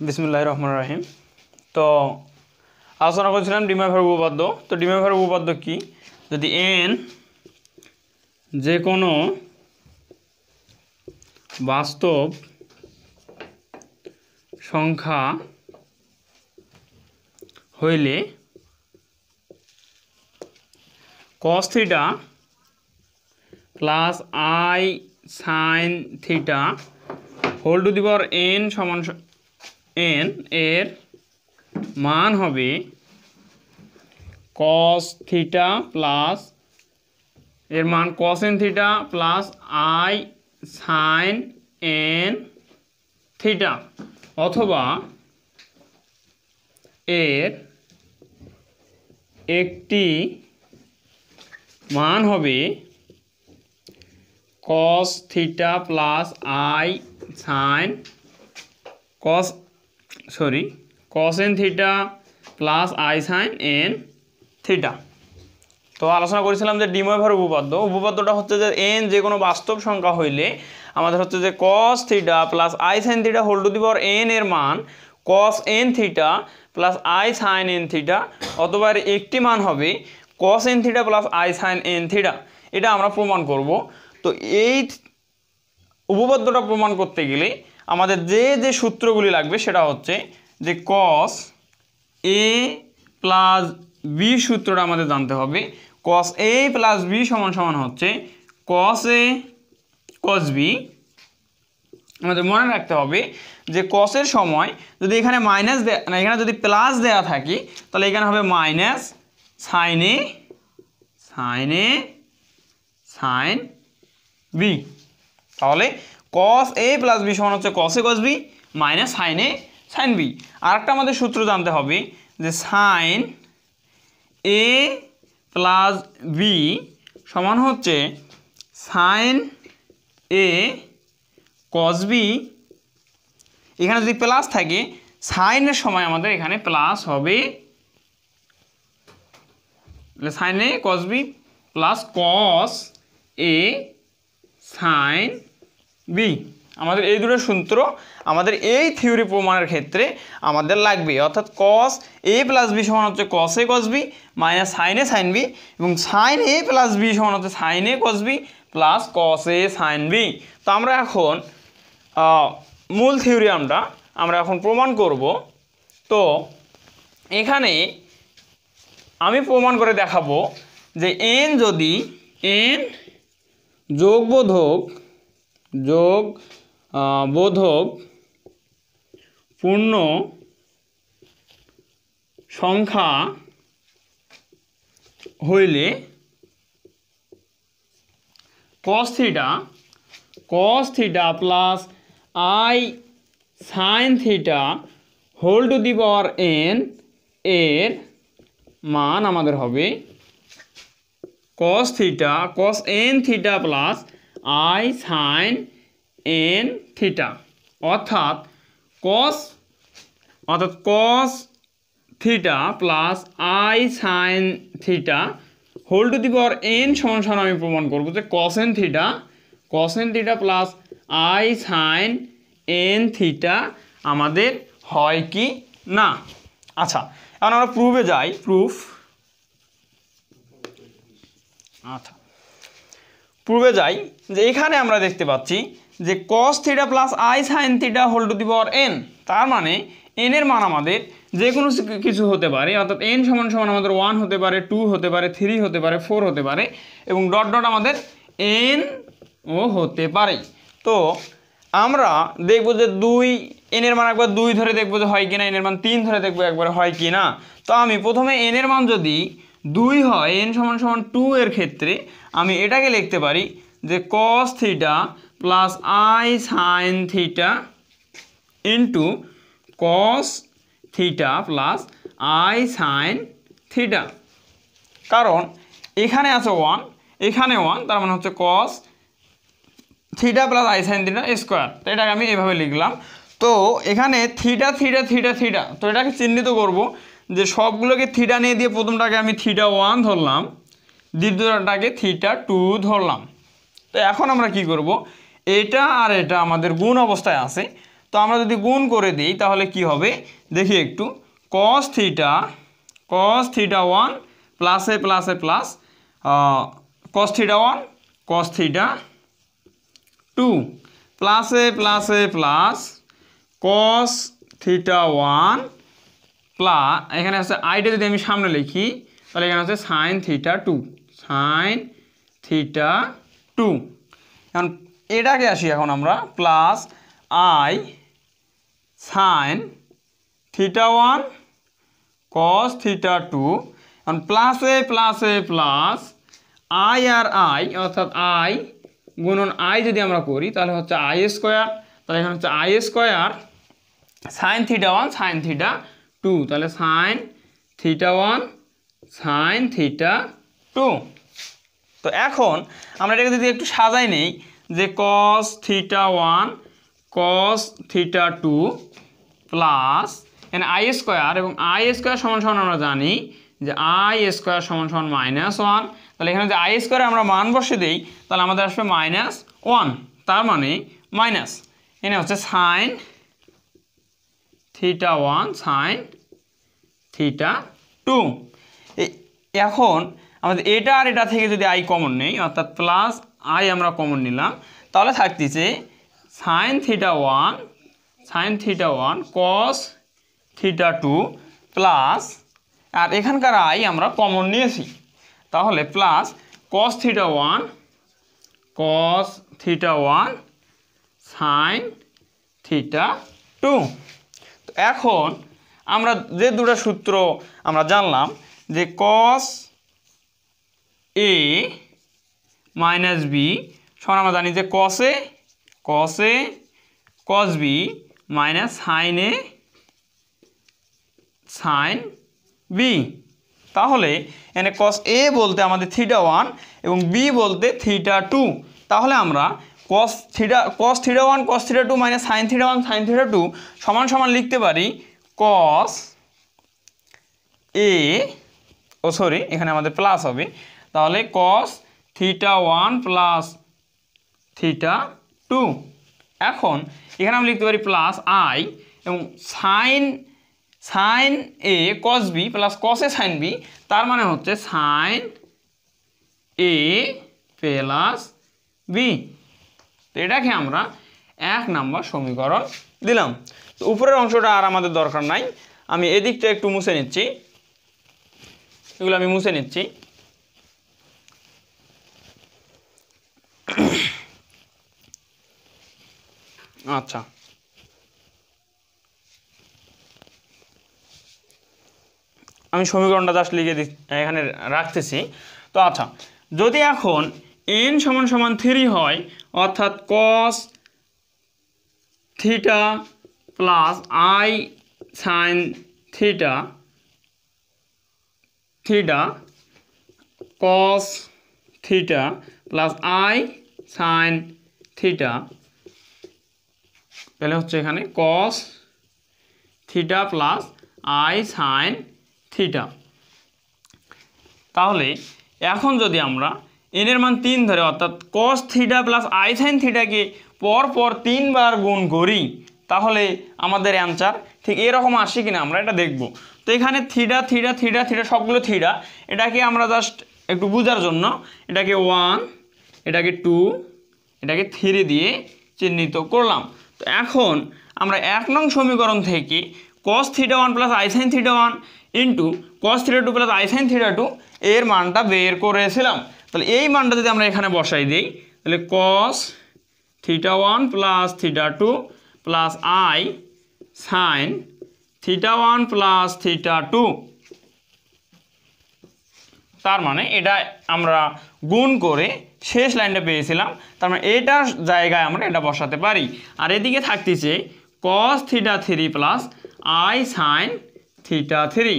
বিসমিল্লাহির রহমানির রহিম। তো আলোচনা করছিলাম ডিমেভার উপপাদ্য। তো ডিমেভার উপপাদ্য কি? যদি n যে কোনো বাস্তব সংখ্যা হইলে cos theta plus i sin theta whole to the power n সমান n এর মান হবে cos থিটা প্লাস এর মান cos n theta plus i sin n theta, অথবা এর একটি মান হবে cos theta plus i sin cos n theta plus i sin n theta. তো আলোচনা করেছিলাম যে ডিমোভার উপপাদ্যটা হচ্ছে যে n যে কোনো বাস্তব সংখ্যা হইলে আমাদের হচ্ছে যে cos theta plus i sin theta whole to the power n এর মান cos n theta plus i sin n theta, অথবা এর একটি মান হবে cos n theta plus i sin n theta. এটা আমরা প্রমাণ করব। তো এই উপপাদ্যটা প্রমাণ করতে গেলে আমাদের যে সূত্রগুলি লাগবে সেটা হচ্ছে যে cos a প্লাস b সূত্রটা আমাদের জানতে হবে। cos a প্লাস b সমান হচ্ছে cos a cos b। আমাদের মনে রাখতে হবে যে cos এর সময় যদি এখানে মাইনাস না এখানে যদি প্লাস দেয়া থাকে তাহলে এখানে হবে minus sin a sin b। তাহলে cos a প্লাস b সমান হচ্ছে cos a cos b minus sin a sin b। আরেকটা আমাদের সূত্র জানতে হবে যে sin a প্লাস b সমান হচ্ছে sin a cos b। এখানে যদি প্লাস থাকে sin এর সময় আমাদের এখানে প্লাস হবে sin a cos b plus cos a sin b। আমাদের এই দুটো সূত্র আমাদের এই থিওরি প্রমাণের ক্ষেত্রে আমাদের লাগবে, অর্থাৎ cos a প্লাস b সমান হচ্ছে cos a cos b minus sin a sin b, এবং sin a প্লাস b সমান হচ্ছে sin a cos b plus cos a sin b। তো আমরা এখন মূল থিওরিয়ামটা আমরা এখন প্রমাণ করব। তো এখানে আমি প্রমাণ করে দেখাবো যে n যদি n যোগবোধক পূর্ণ সংখ্যা হইলে cos theta plus i sin theta whole to the power n এর মান আমাদের হবে cos n theta plus i sin n theta, অর্থাৎ cos theta plus i sin theta whole to the power n সমান আমি প্রমাণ করব যে cos n theta plus i sin n theta আমাদের হয় কি না। আচ্ছা, এখন আমরা প্রুফে যাই। প্রুফে যাই যে এখানে আমরা দেখতে পাচ্ছি যে cos theta plus i sin theta whole to the power n, তার মানে n এর মান আমাদের যে কোনো কিছু হতে পারে, অর্থাৎ n সমান আমাদের 1 হতে পারে, 2 হতে পারে, 3 হতে পারে, 4 হতে পারে, এবং ডট আমাদের n ও হতে পারে। তো আমরা দেখব যে n এর মান একবার 2 ধরে দেখব যে হয় কিনা, n এর মান 3 ধরে দেখব একবার হয় কিনা। তো আমি প্রথমে n এর মান যদি 2 হয়, n সমান 2 এর ক্ষেত্রে আমি এটাকে লিখতে পারি যে cos theta plus i sin theta into cos theta plus i sin theta. কারণ এখানে আছে 1, এখানে 1, তার মানে হচ্ছে cos theta plus i sin theta square. তো এটাকে আমি এভাবে লিখলাম। তো এখানে থিটা, তো এটাকে চিহ্নিত করব যে সবগুলোকে থিটা নিয়ে দিয়ে প্রথমটাকে আমি থিটা 1 ধরলাম, দ্বিতীয়টাকে থিটা 2 ধরলাম। তো এখন আমরা কি করব, এটা আর এটা আমাদের গুণ অবস্থায় আছে। তো আমরা যদি গুণ করে দিই তাহলে কি হবে দেখি একটু, cos থিটা 1 প্লাসে প্লাসে plus cos theta 1 cos theta 2 প্লাসে প্লাসে প্লাস cos থিটা 1 প্লাস এখানে হচ্ছে আইটা যদি আমি সামনে লিখি তাহলে এখানে হচ্ছে sin থিটা 2 sin থিটা 2। এখন এটাকে আসি এখন আমরা plus i sin theta 1 cos theta 2, এখন প্লাসে প্লাসে প্লাস i আর i অর্থাৎ i গুণন i যদি আমরা করি তাহলে হচ্ছে i স্কোয়ার, তাহলে এখানে হচ্ছে i square sin theta 1 sin theta 2, তাহলে sin থিটা 1 sin থিটা 2। তো এখন আমরা এটাকে যদি একটু সাজাই নেই যে cos theta 1 cos theta 2 plus এখানে i স্কোয়ার, এবং i স্কোয়ার সমান সমান আমরা জানি যে i স্কোয়ার সমান সমান -1, তাহলে এখানে যে i স্কোয়ারে আমরা মান বসে দিই তাহলে আমাদের আসবে -1, তার মানে মাইনাস এখানে হচ্ছে sin থিটা 1 sin থিটা 2। এখন আমাদের এটা আর এটা থেকে যদি i কমন নেই অর্থাৎ প্লাস i আমরা কমন নিলাম তাহলে থাকতেছে sin theta 1 cos theta 2 plus আর এখানকার i আমরা কমন নিয়েছি তাহলে plus cos theta 1 sin theta 2। তো এখন আমরা যে দুটো সূত্র আমরা জানলাম যে cos a মাইনাস বি সমান আমরা জানি যে cos a cos b minus sin a sin b। তাহলে এখানে cos a বলতে আমাদের থিটা 1 এবং b বলতে থিটা 2, তাহলে আমরা cos theta 1 cos theta 2 minus sin theta 1 sin theta 2 সমান সমান লিখতে পারি cos a এখানে আমাদের প্লাস হবে, তাহলে cos থিটা 1 প্লাস থিটা 2। এখন এখানে আমরা লিখতে পারি প্লাস i এবং sin a cos b plus cos a sin b, তার মানে হচ্ছে sin a প্লাস b। তো এটাকে আমরা 1 নম্বর সমীকরণ দিলাম। তো উপরের অংশটা আর আমাদের দরকার নাই, আমি এদিকটা একটু মুছে নিচ্ছি, এগুলো আমি মুছে নিচ্ছি। আচ্ছা, আমি সমীকরণটা জাস্ট লিখে এখানে রাখতেছি। তো আচ্ছা, যদি এখন n সমান সমান 3 হয় অর্থাৎ cos theta plus i sin theta cos theta plus i sin theta, তাহলে হচ্ছে এখানে cos theta plus i sin theta. তাহলে এখন যদি আমরা n এর মান 3 ধরে অর্থাৎ cos theta plus i sin থিটাকে পরপর 3 বার গুণ করি তাহলে আমাদের অ্যান্সার ঠিক এরকম আসে কিনা আমরা এটা দেখব। তো এখানে থিটা থিটা থিটা থিটা সবগুলো থিটা, এটাকে আমরা জাস্ট একটু বোঝার জন্য এটাকে 1 এটাকে 2 এটাকে 3 দিয়ে চিহ্নিত করলাম। তো এখন আমরা 1 নং সমীকরণ থেকে cos theta 1 plus i sin theta 1 into cos theta 2 plus i sin theta 2 এর মানটা বের করেছিলাম। তাহলে এই মানটা যদি আমরা এখানে বসাই দিই তাহলে cos theta 1 plus theta 2 plus i sin theta 1 plus theta 2, তার মানে এটা আমরা গুণ করে শেষ লাইনটা পেয়েছিলাম, তার মানে এটার জায়গায় আমরা এটা বসাতে পারি। আর এদিকে থাকতেছে cos theta 3 plus i sin theta 3।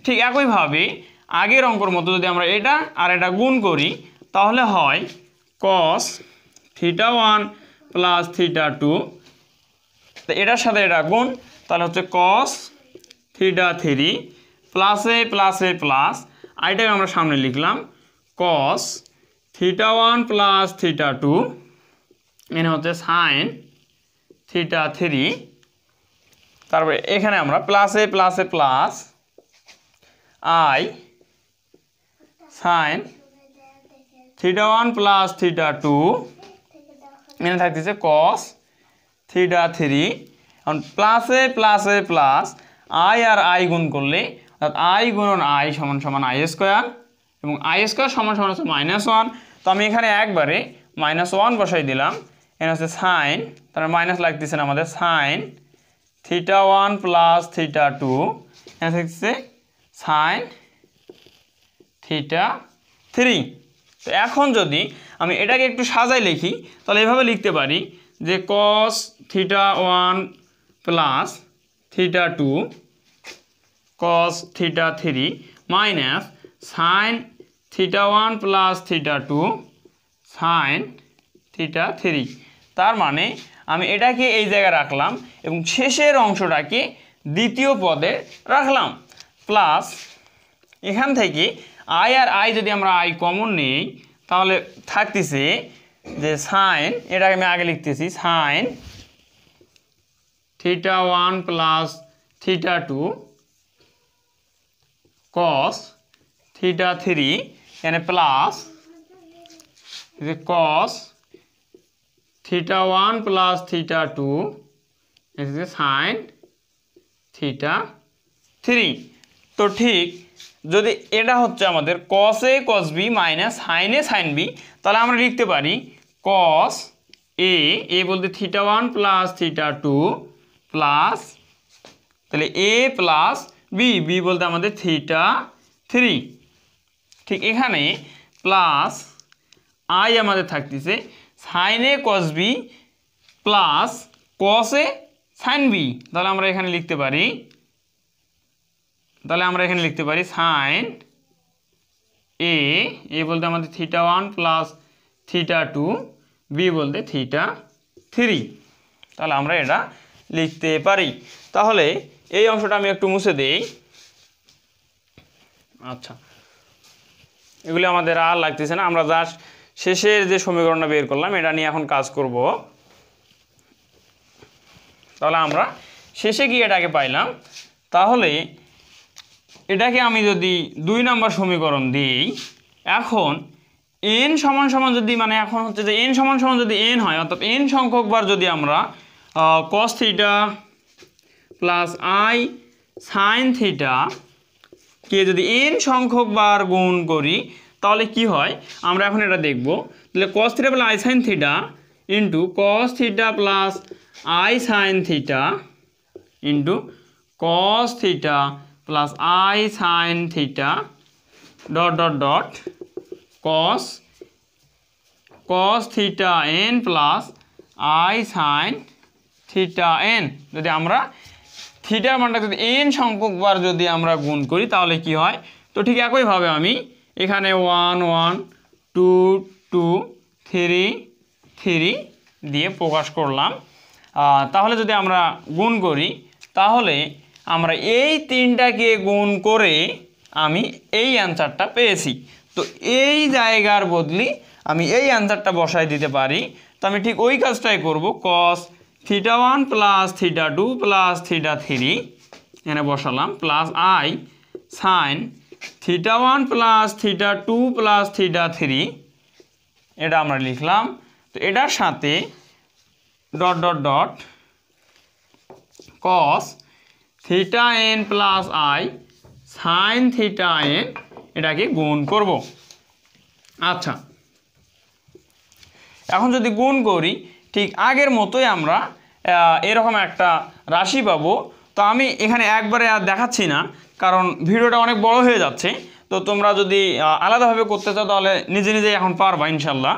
ঠিক একইভাবে আগের অঙ্কর মতো যদি আমরা এটা আর এটা গুণ করি তাহলে হয় cos থিটা 1 প্লাস থিটা 2, তো এটার সাথে এটা গুণ, তাহলে হচ্ছে cos থিটা 3 প্লাসে প্লাসে প্লাস আইটাকে আমরা সামনে লিখলাম cos থিটা 1 প্লাস থিটা 2 এখানে হচ্ছে sin থিটা 3 তারপরে এখানে আমরা প্লাসে প্লাসে plus i sine theta 1 plus theta 2 এখানে থাকতেছে কস থিটা 3 এখন প্লাসে প্লাসে প্লাস আই আর আই গুণ করলে অর্থাৎ আই গুণন আই সমান সমান আই স্কোয়ার এবং আই স্কোয়ার সমান সমান হচ্ছে -1 তো আমি এখানে একবারে -1 বসাই দিলাম এখানে হচ্ছে সাইন তার মাইনাস লাগতেছে না আমাদের সাইন থিটা 1 প্লাস থিটা 2 এখানে থাকতেছে সাইন থিটা 3 তো এখন যদি আমি এটাকে একটু সাজাই লিখি তাহলে এভাবে লিখতে পারি যে cos theta 1 plus theta 2 cos theta 3 minus sine theta 1 plus theta 2 sine theta 3 তার মানে আমি এটাকে এই জায়গায় রাখলাম এবং শেষের অংশটাকে দ্বিতীয় পদে রাখলাম প্লাস এখান থেকে আই আর আই যদি আমরা আই কমন নিই তাহলে থাকতেছে যে সাইন এটাকে আমি আগে লিখতেছি sine theta 1 plus theta 2 cos theta 3 এখানে প্লাস যে cos থিটা 1 প্লাস থিটা 2 এখানে সাইন থিটা 3 তো ঠিক যদি এটা হচ্ছে আমাদের cos a cos b minus sin a sin b তাহলে আমরা লিখতে পারি cos a বলতে থিটা 1 প্লাস থিটা 2 প্লাস তাহলে a প্লাস b বলতে আমাদের থিটা 3 ঠিক এখানে প্লাস i আমাদের থাকতেছে sin a cos b plus cos a sin b তাহলে আমরা এখানে লিখতে পারি sin a বলতে আমাদের থিটা 1 প্লাস থিটা 2 b বলতে থিটা 3 তাহলে আমরা এটা লিখতে পারি তাহলে এই অংশটা আমি একটু মুছে দেই আচ্ছা এগুলি আমাদের আর লাগতেছে না আমরা জাস্ট শেষের যে সমীকরণটা বের করলাম এটা নিয়ে এখন কাজ করব তাহলে আমরা শেষে গিয়ে এটাকে পাইলাম তাহলে এটাকে আমি যদি 2 নম্বর সমীকরণ দিই এখন n সমান সমান যদি মানে এখন হচ্ছে যে n সমান সমান যদি n হয় অর্থাৎ n সংখ্যক বার যদি আমরা cos theta plus i sin theta কে যদি n সংখ্যক বার গুণ করি তাহলে কি হয় আমরা এখন এটা দেখব তাহলে cos theta plus i sin theta into cos theta plus i sin theta into cos theta plus i sin theta dot dot dot cos theta n plus i sin theta n যদি আমরা থিটার মানটা যদি n সংখ্যক বার যদি আমরা গুণ করি তাহলে কি হয় তো ঠিক একইভাবে আমি এখানে 1 1 2 2 3 3 দিয়ে প্রকাশ করলাম তাহলে যদি আমরা গুণ করি তাহলে আমরা এই তিনটাকে গুণ করে আমি এই অ্যান্সারটা পেয়েছি তো এই জায়গার বদলি আমি এই অ্যান্সারটা বসাই দিতে পারি তো আমি ঠিক ওই কাজটাই করব cos theta 1 plus theta 2 plus theta 3 এখানে বসালাম plus i sin theta 1 plus theta 2 plus theta 3 এটা আমরা লিখলাম তো এটার সাথে dot dot dot cos theta n plus i sin theta n এটাকে গুণ করব আচ্ছা এখন যদি গুণ করি ঠিক আগের মতোই আমরা এরকম একটা রাশি পাবো তো আমি এখানে একবারে আর দেখাচ্ছি না কারণ ভিডিওটা অনেক বড় হয়ে যাচ্ছে তো তোমরা যদি আলাদাভাবে করতে চাও তাহলে নিজে নিজেই এখন পারবা ইনশাল্লাহ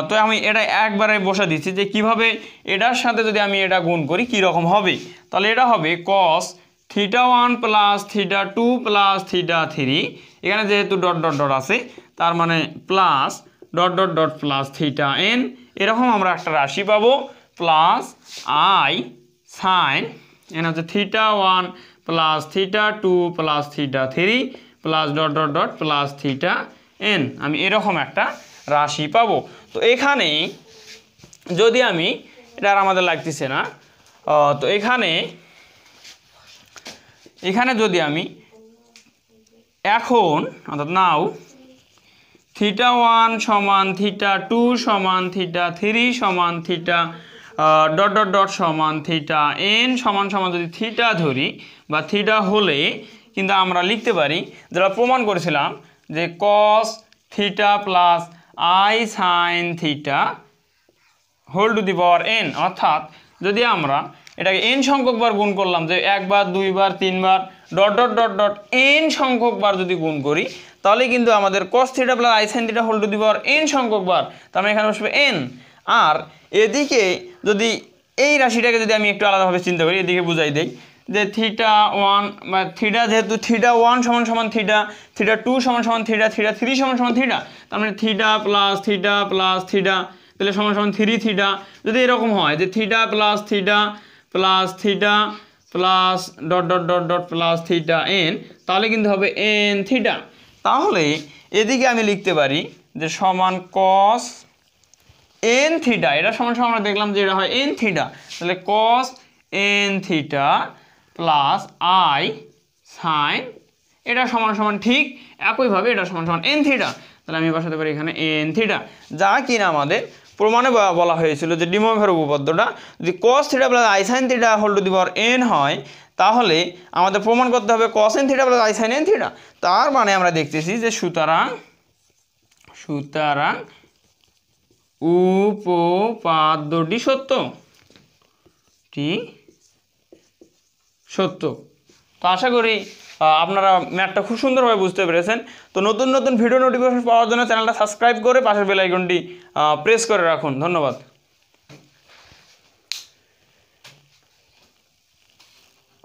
তো আমি এটা একবারে বসে দিচ্ছি যে কিভাবে এটার সাথে যদি আমি এটা গুণ করি কি রকম হবে তাহলে এটা হবে cos theta 1 plus theta 2 plus theta 3 এখানে যেহেতু ডট ডট ডট আছে তার মানে plus dot dot dot plus theta n এরকম আমরা একটা রাশি পাবো প্লাস i sin n হচ্ছে theta 1 plus theta 2 plus theta 3 plus dot dot dot plus theta n আমি এরকম একটা রাশি পাবো তো এখানে যদি আমি এটা আর আমাদের লাগতেছে না। তো এখানে যদি আমি এখন অর্থাৎ নাও θ1 সমান θ2 সমান θ3 সমান θ ডট ডট ডট সমান θn সমান সমান যদি θ ধরি বা θ হলে কিন্তু আমরা লিখতে পারি, যেটা প্রমাণ করেছিলাম যে cos θ plus I sin θ whole to the power n। অর্থাৎ যদি আমরা এটাকে n সংখ্যক বার গুণ করলাম, যে একবার দুইবার তিনবার dot dot dot dot n সংখ্যক বার যদি গুণ করি, তাহলে কিন্তু আমাদের cos θ plus I sin θ whole to the power n সংখ্যক বার, তার মানে এখানে বসবে n। আর এদিকে যদি এই রাশিটাকে যদি আমি একটু আলাদাভাবে চিন্তা করি, এদিকে বুঝাই দেই যে θ1 বা θ যেহেতু θ1 সমান সমান θ, θ2 সমান সমান θ, θ3 সমান সমান θ, তার মানে θ প্লাস θ প্লাস θ তাহলে সমান সমান 3 θ। যদি এরকম হয় যে θ plus θ plus θ plus dot dot dot dot plus θ n, তাহলে কিন্তু হবে n θ। তাহলে এদিকে আমি লিখতে পারি যে সমান cos n θ, এটা সমান সমান আমরা দেখলাম যে এটা হয় n θ, তাহলে cos n θ plus I sin এটা সমান সমান ঠিক একইভাবে এটা সমান সমান n θ। তাহলে আমি বসাতে পারি এখানে n θ, যা কিনা আমাদের প্রমাণে বলা হয়েছিল যে ডি মৌলিক উপপাদ্যটা যদি cos θ plus I sin θ whole to the power n হয়, তাহলে আমাদের প্রমাণ করতে হবে cos n θ plus I sin n θ। তার মানে আমরা দেখতেছি যে সুতরাং উপপাদ্যটি সত্য। তো আশা করি আপনারা ম্যাথটা খুব সুন্দরভাবে বুঝতে পেরেছেন। তো নতুন নতুন ভিডিও নোটিফিকেশন পাওয়ার জন্য চ্যানেলটা সাবস্ক্রাইব করে পাশের বেল আইকনটি প্রেস করে রাখুন। ধন্যবাদ।